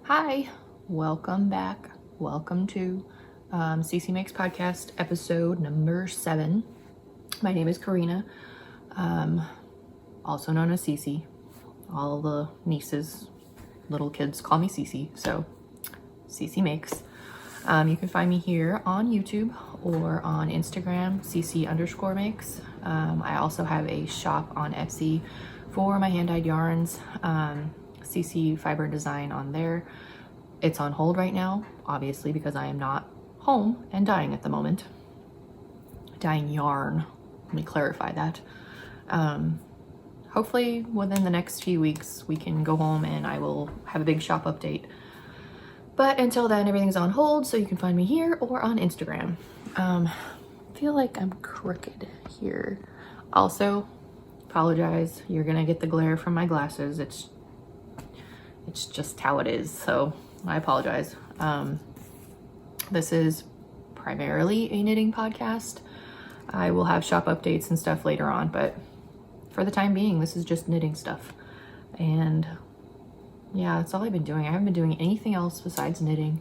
Hi, welcome back. Welcome to CC Makes Podcast, episode number 7. My name is Karina, also known as CC. All the nieces, little kids call me CC, so CC Makes. You can find me here on YouTube or on Instagram, CC_makes. I also have a shop on Etsy for my hand-dyed yarns. CC Fiber Design on there. It's on hold right now, obviously, because I am not home and dyeing at the moment. Dyeing yarn. Let me clarify that. Hopefully within the next few weeks we can go home and I will have a big shop update. But until then, everything's on hold, so you can find me here or on Instagram. Feel like I'm crooked here. Also, apologize. You're gonna get the glare from my glasses. It's just how it is, so I apologize. This is primarily a knitting podcast. I will have shop updates and stuff later on, but for the time being, this is just knitting stuff. And yeah, that's all I've been doing. I haven't been doing anything else besides knitting.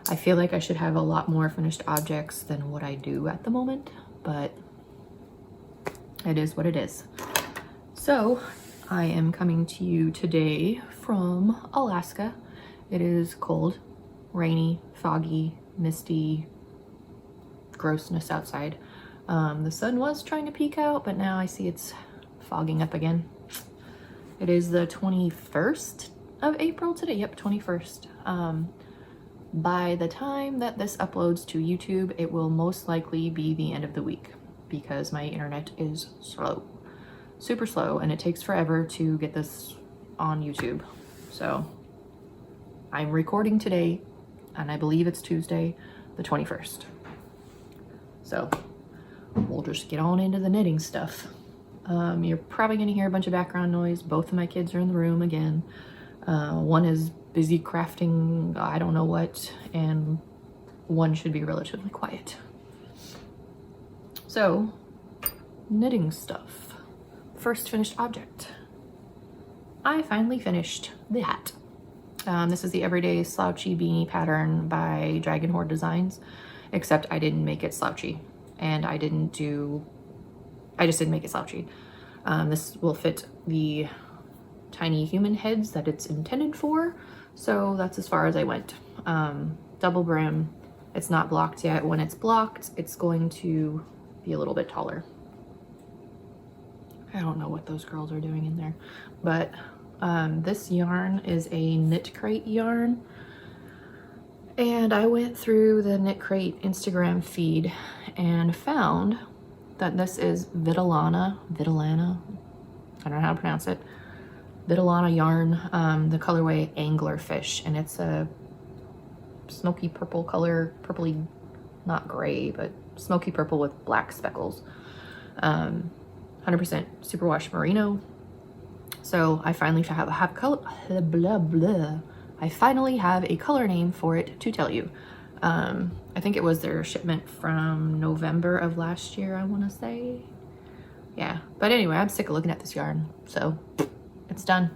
I feel like I should have a lot more finished objects than what I do at the moment, but it is what it is. So I am coming to you today from Alaska. It is cold, rainy, foggy, misty, grossness outside. The sun was trying to peek out, but now I see it's fogging up again. It is the 21st of April today. Yep, 21st. By the time that this uploads to YouTube, it will most likely be the end of the week because my internet is slow. Super slow, and it takes forever to get this on YouTube. So I'm recording today, and I believe it's Tuesday, the 21st. So we'll just get on into the knitting stuff. You're probably gonna hear a bunch of background noise. Both of my kids are in the room again. One is busy crafting I don't know what, and one should be relatively quiet. So, knitting stuff. First finished object. I finally finished the hat. This is the Everyday Slouchy Beanie pattern by Dragon Horde Designs, except I didn't make it slouchy, and I just didn't make it slouchy. This will fit the tiny human heads that it's intended for, so that's as far as I went. Double brim. It's not blocked yet. When it's blocked, it's going to be a little bit taller. I don't know what those girls are doing in there, but this yarn is a Knit Crate yarn, and I went through the Knit Crate Instagram feed and found that this is Vitalana, I don't know how to pronounce it, Vitalana yarn, the colorway Anglerfish, and it's a smoky purple color, purpley, not gray, but smoky purple with black speckles. 100% superwash merino. So I finally have color, blah blah. I finally have a color name for it to tell you. I think it was their shipment from November of last year, I want to say. Yeah, but anyway, I'm sick of looking at this yarn, so it's done.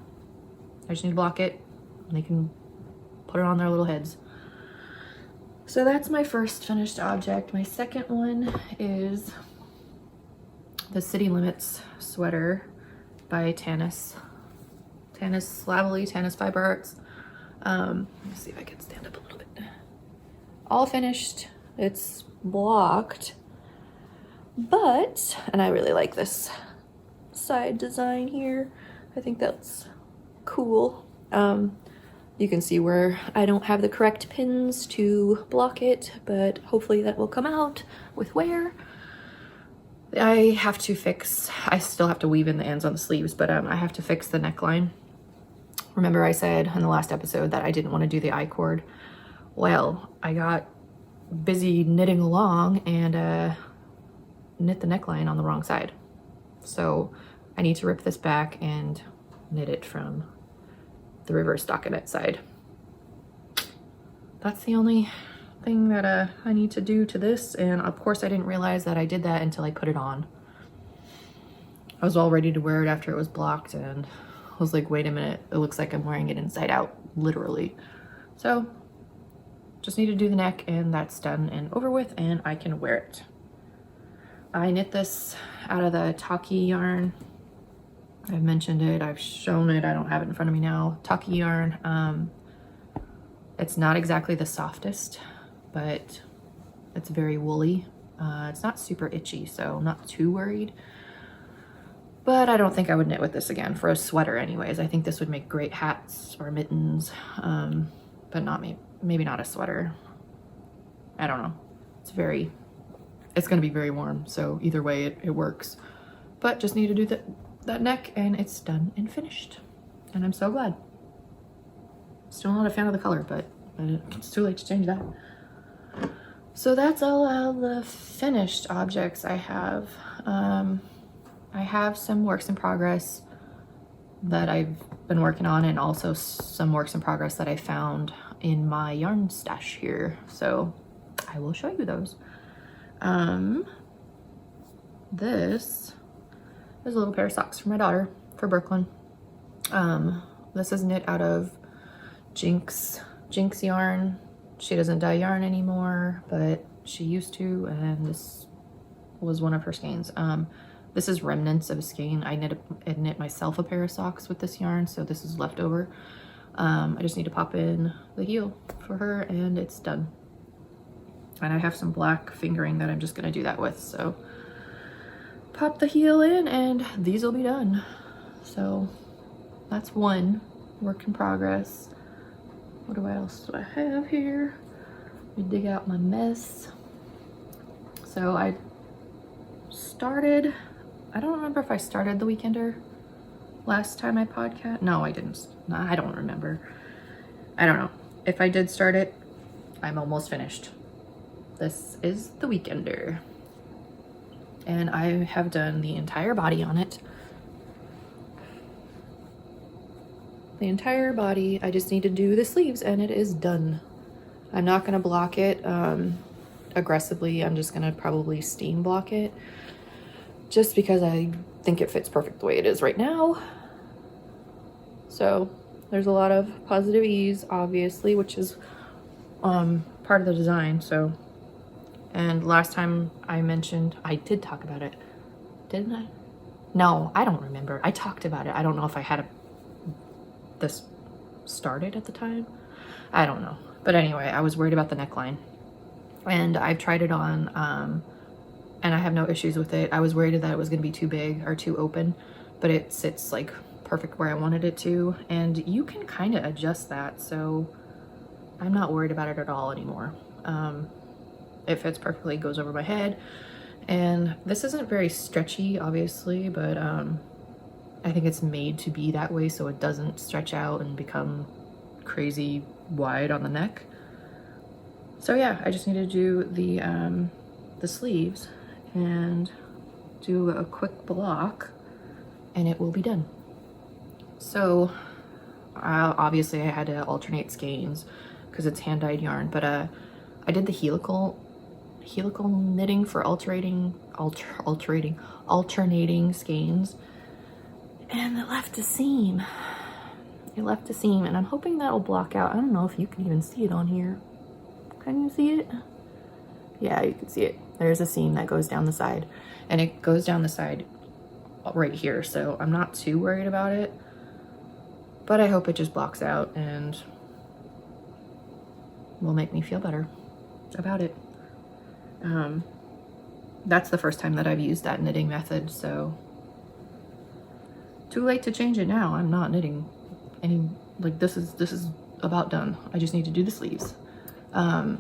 I just need to block it, and they can put it on their little heads. So that's my first finished object. My second one is the City Limits sweater by Tanis Slavely, Tanis by Burt. Let me see if I can stand up a little bit. All finished. It's blocked, but, and I really like this side design here. I think that's cool. You can see where I don't have the correct pins to block it, but hopefully that will come out with wear. I still have to weave in the ends on the sleeves, but I have to fix the neckline. Remember I said in the last episode that I didn't want to do the I-cord? Well, I got busy knitting along and knit the neckline on the wrong side. So I need to rip this back and knit it from the reverse stockinette side. That's the only thing that I need to do to this, and of course I didn't realize that I did that until I put it on. I was all ready to wear it after it was blocked, and I was like, wait a minute, it looks like I'm wearing it inside out, literally. So just need to do the neck and that's done and over with and I can wear it. I knit this out of the Taki yarn. I've mentioned it, I've shown it, I don't have it in front of me now. Taki yarn. It's not exactly the softest, but it's very woolly. It's not super itchy, so I'm not too worried. But I don't think I would knit with this again for a sweater anyways. I think this would make great hats or mittens, but not maybe not a sweater. I don't know. It's gonna be very warm, so either way it works. But just need to do that neck and it's done and finished. And I'm so glad. Still not a fan of the color, but it's too late to change that. So that's all of the finished objects I have. I have some works in progress that I've been working on and also some works in progress that I found in my yarn stash here. So I will show you those. This is a little pair of socks for my daughter for Brooklyn. This is knit out of Jinx yarn. She doesn't dye yarn anymore, but she used to, and this was one of her skeins. This is remnants of a skein. I knit myself a pair of socks with this yarn, so this is leftover. I just need to pop in the heel for her and it's done. And I have some black fingering that I'm just gonna do that with, so pop the heel in and these will be done. So that's one work in progress. What else do I have here? Let me dig out my mess. So I don't remember if I started the Weekender last time I podcast. No, I didn't. No, I don't remember. I don't know. If I did start it, I'm almost finished. This is the Weekender. And I have done the entire body on it. The entire body. I just need to do the sleeves and it is done. I'm not gonna block it aggressively. I'm just gonna probably steam block it just because I think it fits perfect the way it is right now. So there's a lot of positive ease, obviously, which is part of the design. So, and last time I mentioned, I did talk about it, didn't I? No, I don't remember. I talked about it. I don't know if I had this started at the time. I don't know. But anyway, I was worried about the neckline. And I've tried it on, and I have no issues with it. I was worried that it was going to be too big or too open, but it sits like perfect where I wanted it to. And you can kind of adjust that, so I'm not worried about it at all anymore. It fits perfectly, goes over my head. And this isn't very stretchy, obviously, but I think it's made to be that way so it doesn't stretch out and become crazy wide on the neck. So yeah, I just need to do the sleeves and do a quick block and it will be done. So obviously I had to alternate skeins because it's hand-dyed yarn, but I did the helical knitting for alternating skeins, and it left a seam. And I'm hoping that'll block out. I don't know if you can even see it on here. Can you see it? Yeah, you can see it. There's a seam that goes down the side, and it goes down the side right here, so I'm not too worried about it, but I hope it just blocks out and will make me feel better about it. That's the first time that I've used that knitting method, so too late to change it now. I'm not knitting any, like this is about done. I just need to do the sleeves. I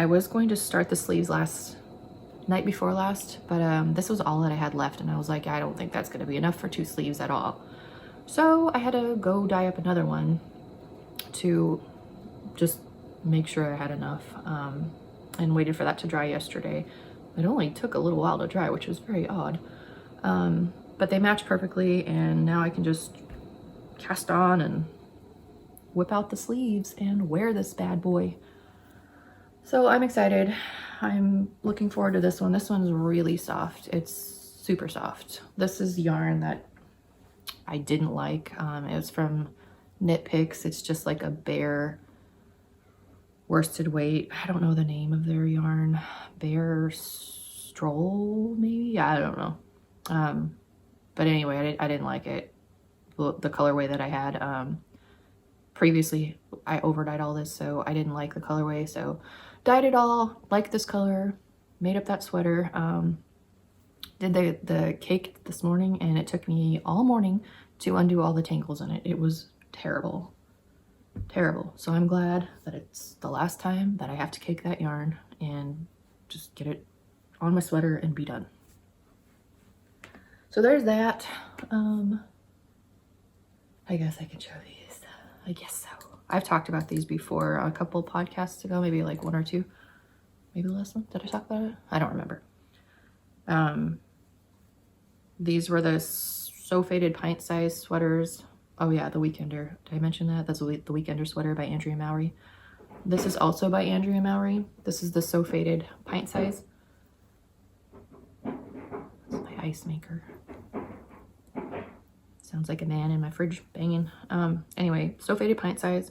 was going to start the sleeves night before last, but this was all that I had left, and I was like, I don't think that's going to be enough for 2 sleeves at all. So I had to go dye up another one to just make sure I had enough, and waited for that to dry yesterday. It only took a little while to dry, which was very odd, but they match perfectly, and now I can just cast on and whip out the sleeves and wear this bad boy. So I'm excited. I'm looking forward to this one. This one's really soft. It's super soft. This is yarn that I didn't like. It was from knit picks. It's just like a bare worsted weight. I don't know the name of their yarn. Bear Stroll, maybe? Yeah, I don't know. But anyway, I didn't like it. The colorway that I had. Previously, I overdyed all this, so I didn't like the colorway. So dyed it all, liked this color, made up that sweater. Did the cake this morning, and it took me all morning to undo all the tangles in it. It was terrible. Terrible. So I'm glad that it's the last time that I have to cake that yarn and just get it on my sweater and be done. So there's that. I guess I can show these. I guess so. I've talked about these before a couple podcasts ago, maybe like one or two. Maybe the last one. Did I talk about it? I don't remember. These were the So Faded pint size sweaters. Oh yeah, the Weekender. Did I mention that? That's the Weekender sweater by Andrea Mowry. This is also by Andrea Mowry. This is the So Faded pint size. That's my ice maker. Sounds like a man in my fridge banging. Anyway, So Faded pint size.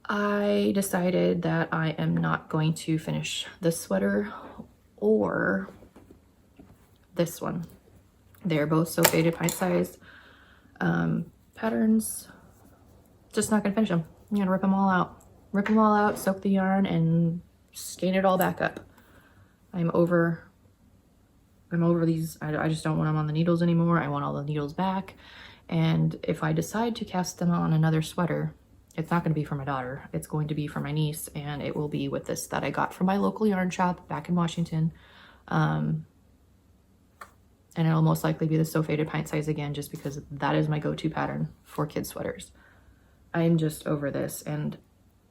I decided that I am not going to finish this sweater or this one. They're both So Faded pint size patterns. Just not gonna finish them. I'm gonna rip them all out. Rip them all out, soak the yarn, and skein it all back up. I'm over these. I just don't want them on the needles anymore. I want all the needles back. And if I decide to cast them on another sweater, it's not going to be for my daughter. It's going to be for my niece, and it will be with this that I got from my local yarn shop back in Washington. And it'll most likely be the So Faded pint size again, just because that is my go-to pattern for kids sweaters. I'm just over this, and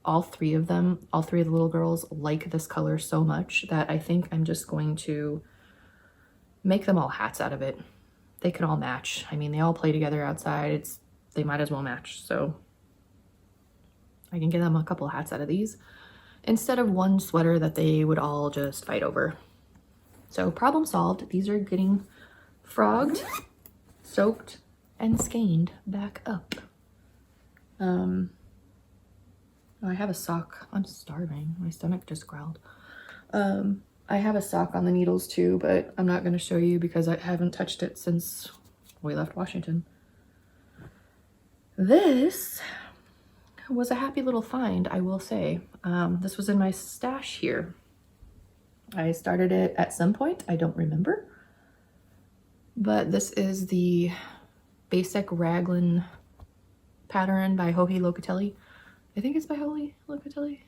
all three of the little girls like this color so much that I think I'm just going to make them all hats out of it. They can all match. I mean, they all play together outside. They might as well match. So I can get them a couple of hats out of these instead of one sweater that they would all just fight over. So problem solved. These are getting frogged, soaked, and skeined back up. I have a sock. I'm starving. My stomach just growled. I have a sock on the needles too, but I'm not going to show you because I haven't touched it since we left Washington. This was a happy little find, I will say. This was in my stash here. I started it at some point. I don't remember. But this is the basic raglan pattern by Joji Locatelli. I think it's by Joji Locatelli.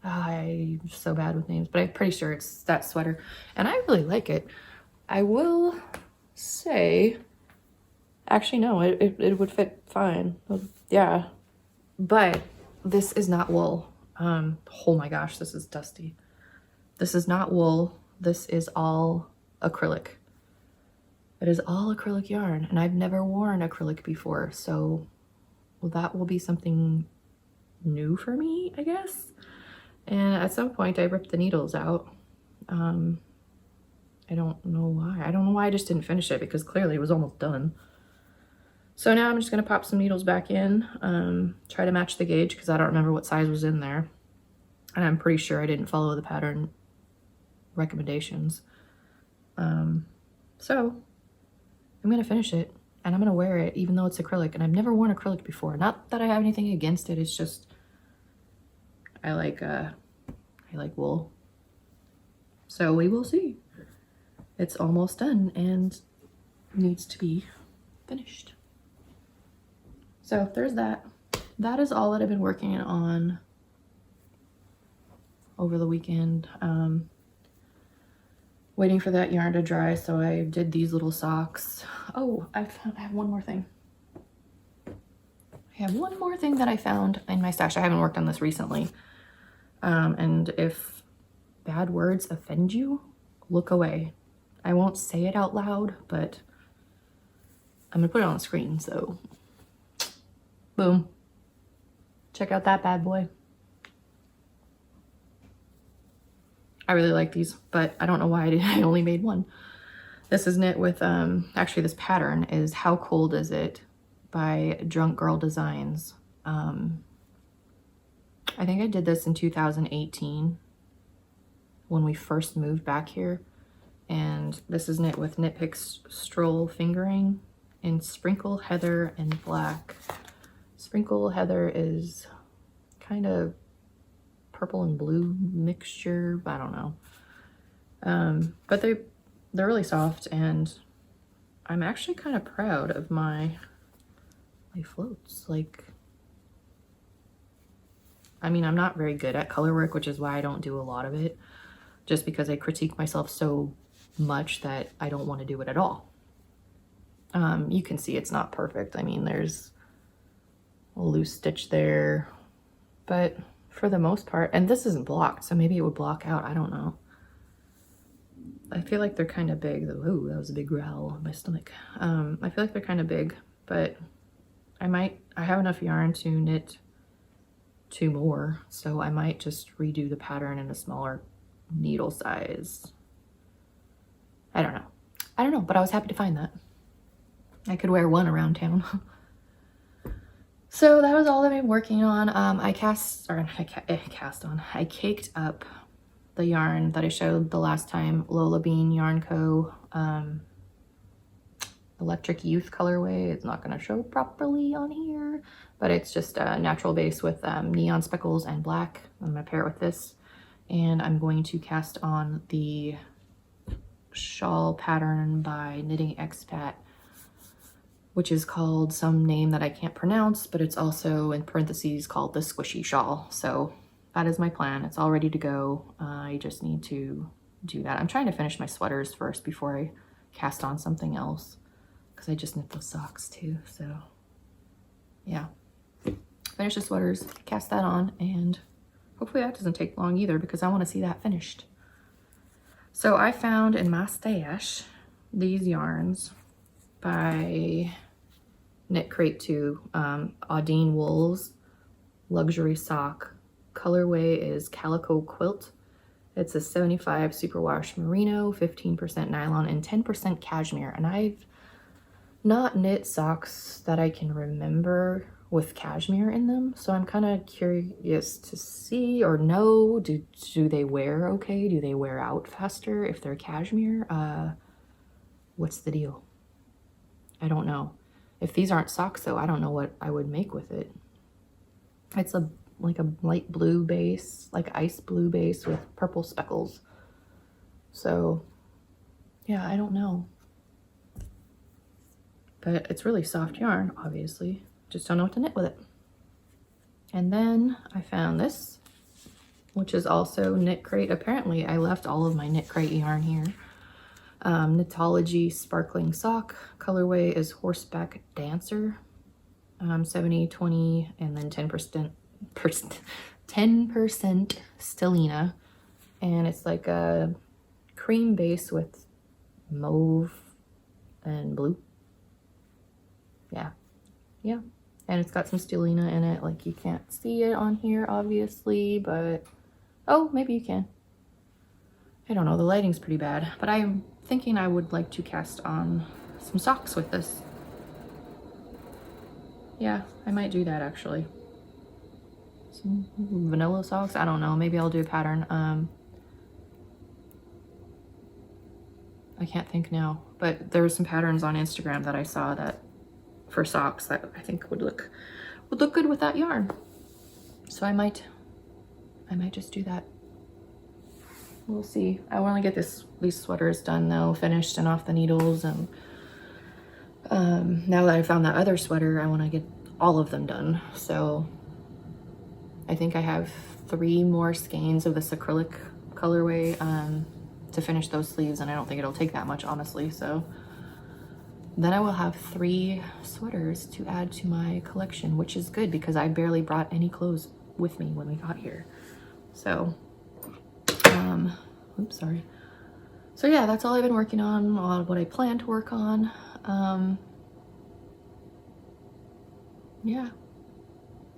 I'm so bad with names, but I'm pretty sure it's that sweater. And I really like it. I will say, actually, no, it would fit fine. Yeah. But this is not wool. Oh my gosh, this is dusty. This is not wool. This is all acrylic. It is all acrylic yarn, and I've never worn acrylic before, so that will be something new for me, I guess. And at some point I ripped the needles out. I don't know why. I don't know why I just didn't finish it, because clearly it was almost done. So now I'm just gonna pop some needles back in, try to match the gauge, because I don't remember what size was in there. And I'm pretty sure I didn't follow the pattern recommendations. So I'm gonna finish it, and I'm gonna wear it even though it's acrylic, and I've never worn acrylic before. Not that I have anything against it, it's just I like wool. So we will see. It's almost done and needs to be finished. So there's that. That is all that I've been working on over the weekend. Waiting for that yarn to dry, so I did these little socks. Oh, I have one more thing. I have one more thing that I found in my stash. I haven't worked on this recently. And if bad words offend you, look away. I won't say it out loud, but I'm gonna put it on the screen, so boom. Check out that bad boy. I really like these, but I don't know why I only made one. This is knit with, actually this pattern is How Cold Is It by Drunk Girl Designs. I think I did this in 2018 when we first moved back here. And this is knit with Knit Picks Stroll Fingering in Sprinkle Heather and Black. Sprinkle Heather is kind of purple and blue mixture. I don't know. But they're really soft, and I'm actually kind of proud of my floats. Like, I mean, I'm not very good at color work, which is why I don't do a lot of it, just because I critique myself so much that I don't want to do it at all. You can see it's not perfect. I mean, there's a loose stitch there, but for the most part, and this isn't blocked, so maybe it would block out. I don't know. I feel like they're kind of big. Ooh, that was a big growl on my stomach. I feel like they're kind of big, but I have enough yarn to knit 2 more, so I might just redo the pattern in a smaller needle size. I don't know, but I was happy to find that. I could wear one around town. So that was all I've been working on. I caked up the yarn that I showed the last time, Lola Bean Yarn Co. Electric Youth colorway. It's not going to show properly on here, but it's just a natural base with neon speckles and black. I'm going to pair it with this, and I'm going to cast on the shawl pattern by Knitting Expat, which is called some name that I can't pronounce, but it's also in parentheses called the Squishy Shawl. So that is my plan. It's all ready to go. I just need to do that. I'm trying to finish my sweaters first before I cast on something else, because I just knit those socks too. So yeah, finish the sweaters, cast that on, and hopefully that doesn't take long either, because I want to see that finished. So I found in my stash these yarns by Knit Crate 2, Audine Wools Luxury Sock. Colorway is Calico Quilt. It's a 75 superwash merino, 15% nylon, and 10% cashmere. And I've not knit socks that I can remember with cashmere in them, so I'm kind of curious to see or know, do they wear okay? Do they wear out faster if they're cashmere? What's the deal? I don't know. If these aren't socks though, I don't know what I would make with it. It's like a light blue base, like ice blue base with purple speckles. So yeah, I don't know. But it's really soft yarn, obviously. Just don't know what to knit with it. And then I found this, which is also Knit Crate. Apparently I left all of my Knit Crate yarn here. Knitology Sparkling Sock. Colorway is Horseback Dancer. 70-20 and then 10% stellina, and it's like a cream base with mauve and blue. Yeah, and it's got some stellina in it. Like, you can't see it on here obviously, but oh, maybe you can. I don't know, the lighting's pretty bad, but I'm thinking I would like to cast on some socks with this. Yeah, I might do that actually. Some vanilla socks, I don't know, maybe I'll do a pattern. I can't think now, but there were some patterns on Instagram that I saw that for socks that I think would look good with that yarn. So I might just do that. We'll see. I want to get these sweaters done though, finished and off the needles, and now that I found that other sweater, I want to get all of them done. So I think I have 3 more skeins of this acrylic colorway to finish those sleeves, and I don't think it'll take that much, honestly. So then I will have 3 sweaters to add to my collection, which is good because I barely brought any clothes with me when we got here. So oops, sorry. So yeah, that's all I've been working on what I plan to work on. Yeah,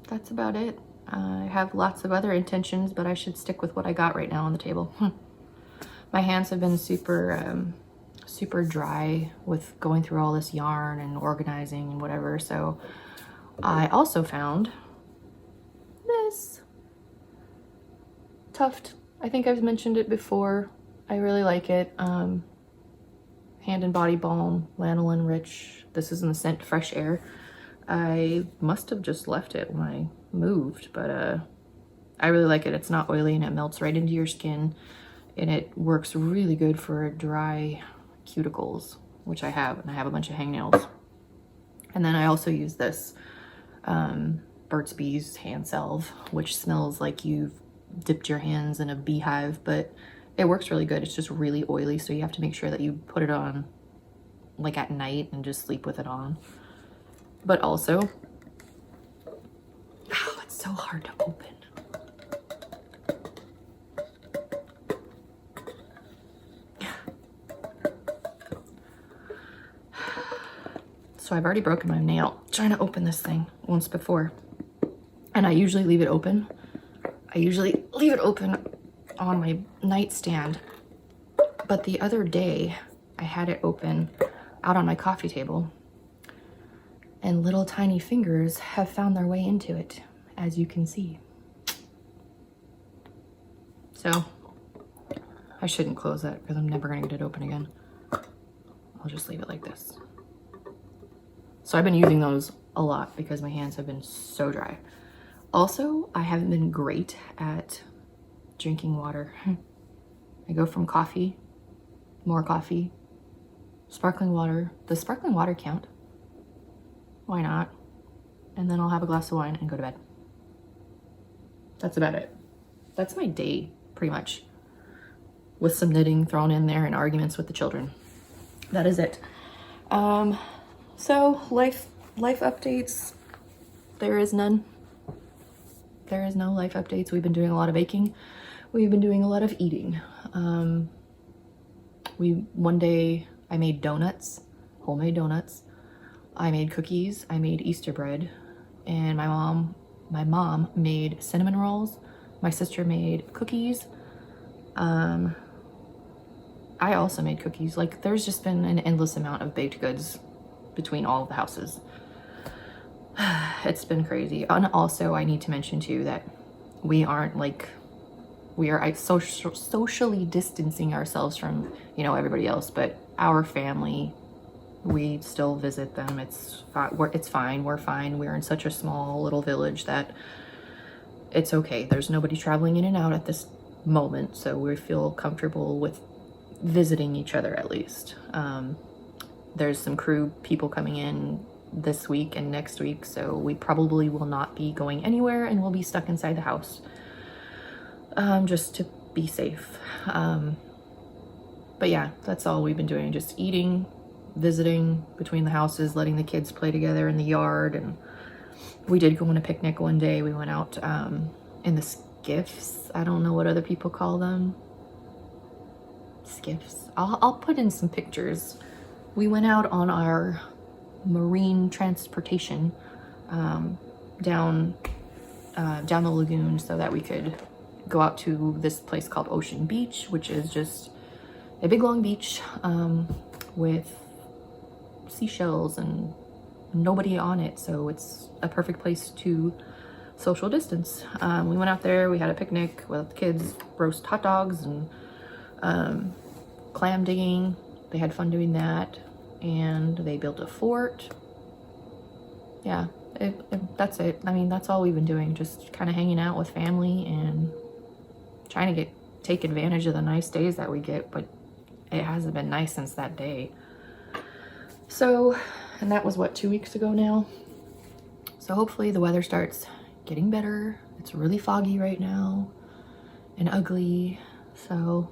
that's about it. I have lots of other intentions, but I should stick with what I got right now on the table. My hands have been super super dry with going through all this yarn and organizing and whatever. So I also found this tuft. I think I've mentioned it before. I really like it. Hand and Body Balm, lanolin rich. This is in the scent Fresh Air. I must have just left it when I moved, but I really like it. It's not oily and it melts right into your skin, and it works really good for dry cuticles, which I have, and I have a bunch of hangnails. And then I also use this Burt's Bees hand salve, which smells like you've dipped your hands in a beehive, but it works really good. It's just really oily, so you have to make sure that you put it on like at night and just sleep with it on. But also, oh, it's so hard to open. So I've already broken my nail trying to open this thing once before, and I usually leave it open. I usually leave it open on my nightstand, but the other day I had it open out on my coffee table, and little tiny fingers have found their way into it, as you can see. So I shouldn't close that because I'm never gonna get it open again. I'll just leave it like this. So I've been using those a lot because my hands have been so dry. Also, I haven't been great at drinking water. I go from coffee, more coffee, sparkling water. Does sparkling water count? Why not? And then I'll have a glass of wine and go to bed. That's about it. That's my day, pretty much. With some knitting thrown in there and arguments with the children. That is it. So life updates, there is none. There is no life updates. We've been doing a lot of baking. We've been doing a lot of eating. One day I made donuts, homemade donuts. I made cookies. I made Easter bread, and my mom made cinnamon rolls. My sister made cookies. I also made cookies. Like, there's just been an endless amount of baked goods between all of the houses. It's been crazy. And also, I need to mention too that we are socially distancing ourselves from, everybody else, but our family, we still visit them. It's fine. We're fine. We're in such a small little village that it's okay. There's nobody traveling in and out at this moment, so we feel comfortable with visiting each other at least. There's some crew people coming in this week and next week, so we probably will not be going anywhere and we'll be stuck inside the house, just to be safe. But yeah, that's all we've been doing, just eating, visiting between the houses, letting the kids play together in the yard. And we did go on a picnic one day. We went out in the skiffs. I don't know what other people call them. Skiffs. I'll put in some pictures. We went out on our marine transportation down the lagoon so that we could go out to this place called Ocean Beach, which is just a big long beach with seashells and nobody on it, so it's a perfect place to social distance. We went out there, we had a picnic with the kids, roast hot dogs and clam digging. They had fun doing that, and they built a fort. Yeah, that's it. I mean, that's all we've been doing, just kind of hanging out with family and trying to take advantage of the nice days that we get, but it hasn't been nice since that day. So, and that was what, 2 weeks ago now? So hopefully the weather starts getting better. It's really foggy right now and ugly. So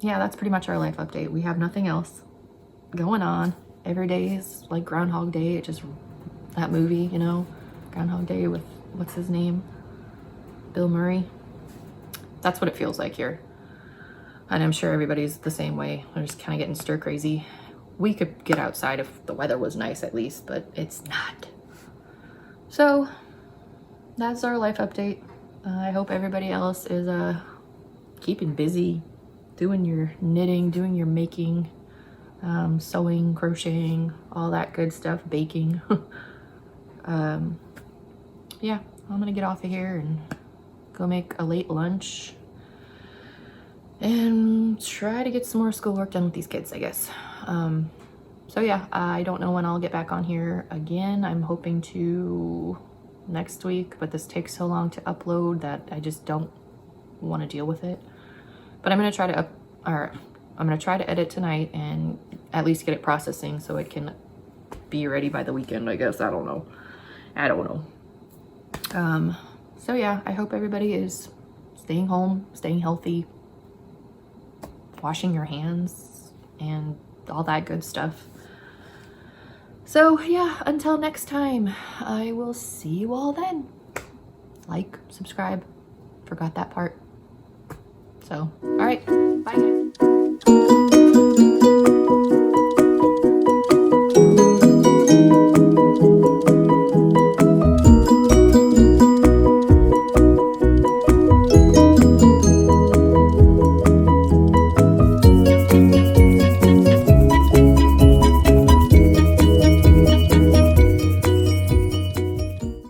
yeah, that's pretty much our life update. We have nothing else going on. Every day is like Groundhog Day. It just, that movie, Groundhog Day with, what's his name? Bill Murray. That's what it feels like here. And I'm sure everybody's the same way. They're just kind of getting stir crazy. We could get outside if the weather was nice at least, but it's not. So that's our life update. I hope everybody else is keeping busy, doing your knitting, doing your making, Sewing, crocheting, all that good stuff, baking. Yeah, I'm gonna get off of here and go make a late lunch and try to get some more schoolwork done with these kids, I guess. So yeah, I don't know when I'll get back on here again. I'm hoping to next week, but this takes so long to upload that I just don't want to deal with it. But I'm gonna try to I'm gonna try to edit tonight and at least get it processing so it can be ready by the weekend, I guess. I don't know. So yeah, I hope everybody is staying home, staying healthy, washing your hands, and all that good stuff. So yeah, until next time, I will see you all then. Like, subscribe, forgot that part. So, all right, bye guys.